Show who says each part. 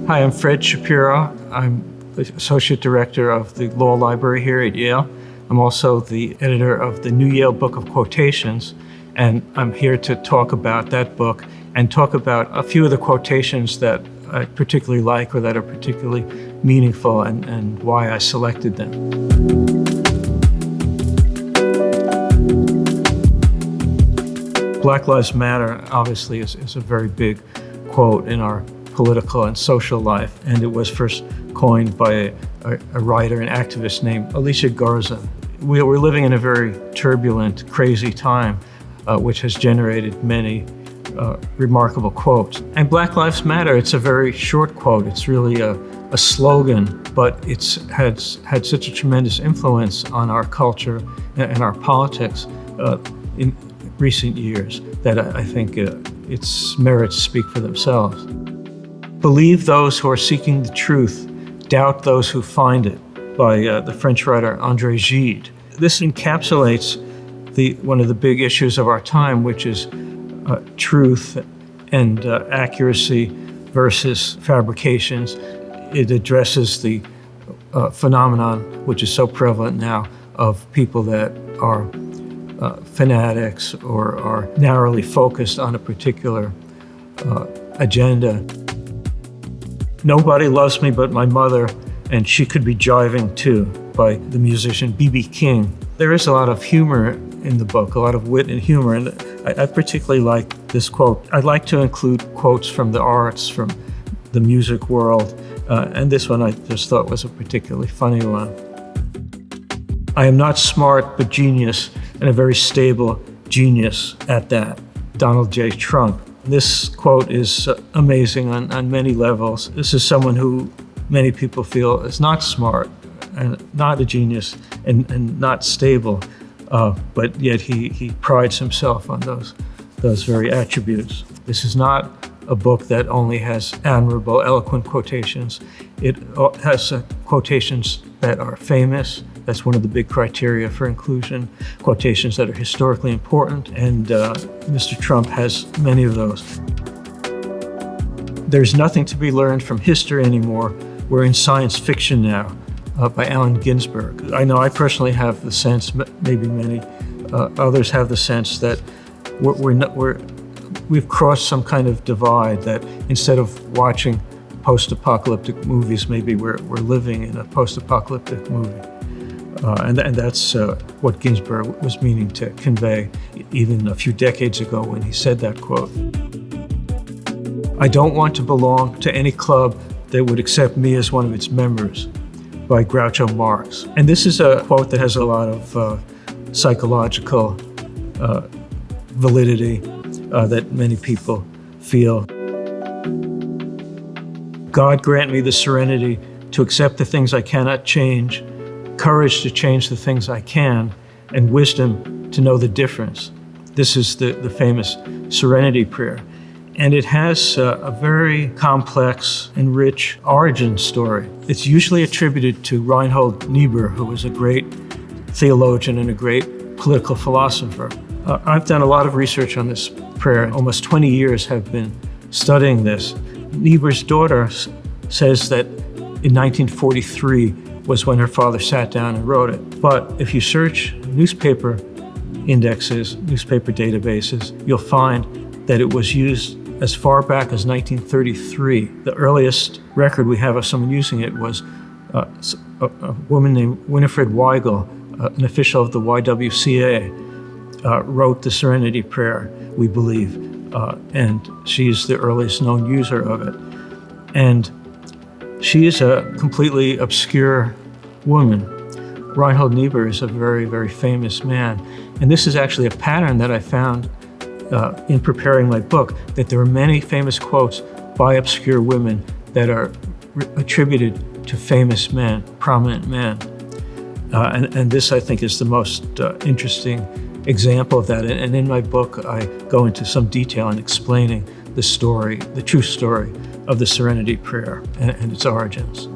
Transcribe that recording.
Speaker 1: Hi, I'm Fred Shapiro. I'm the Associate Director of the Law Library here at Yale. I'm also the editor of the new Yale Book of Quotations, and I'm here to talk about that book and talk about a few of the quotations that I particularly like or that are particularly meaningful and why I selected them. Black Lives Matter obviously is a very big quote in our political and social life, and it was first coined by a writer and activist named Alicia Garza. We're living in a very turbulent, crazy time, which has generated many remarkable quotes. And Black Lives Matter, it's a very short quote. It's really a slogan, but it's had such a tremendous influence on our culture and our politics in recent years that I think its merits speak for themselves. Believe those who are seeking the truth, doubt those who find it, by the French writer André Gide. This encapsulates one of the big issues of our time, which is truth and accuracy versus fabrications. It addresses the phenomenon, which is so prevalent now, of people that are fanatics or are narrowly focused on a particular agenda. Nobody loves me but my mother, and she could be jiving too, by the musician B.B. King. There is a lot of humor in the book, a lot of wit and humor, and I particularly like this quote. I like to include quotes from the arts, from the music world, and this one I just thought was a particularly funny one. I am not smart, but genius, and a very stable genius at that. Donald J. Trump. This quote is amazing on many levels. This is someone who many people feel is not smart and not a genius and not stable, but yet he prides himself on those very attributes. This is not a book that only has admirable, eloquent quotations. It has quotations that are famous. That's one of the big criteria for inclusion, quotations that are historically important, and Mr. Trump has many of those. There's nothing to be learned from history anymore. We're in science fiction now, by Allen Ginsberg. I know I personally have the sense, maybe many others have the sense, that we've crossed some kind of divide, that instead of watching post-apocalyptic movies, maybe we're living in a post-apocalyptic movie. And that's what Ginsberg was meaning to convey even a few decades ago when he said that quote. I don't want to belong to any club that would accept me as one of its members, by Groucho Marx. And this is a quote that has a lot of psychological validity that many people feel. God grant me the serenity to accept the things I cannot change, courage to change the things I can, and wisdom to know the difference. This is the famous Serenity Prayer. And it has a very complex and rich origin story. It's usually attributed to Reinhold Niebuhr, who was a great theologian and a great political philosopher. I've done a lot of research on this prayer. Almost 20 years have been studying this. Niebuhr's daughter says that in 1943 was when her father sat down and wrote it. But if you search newspaper indexes, newspaper databases, you'll find that it was used as far back as 1933. The earliest record we have of someone using it was a woman named Winifred Weigel, an official of the YWCA, wrote the Serenity Prayer, we believe, and she's the earliest known user of it. And she is a completely obscure woman. Reinhold Niebuhr is a very, very famous man. And this is actually a pattern that I found in preparing my book, that there are many famous quotes by obscure women that are attributed to famous men, prominent men. And this, I think, is the most interesting example of that. And in my book, I go into some detail in explaining the story, the true story of the Serenity Prayer and its origins.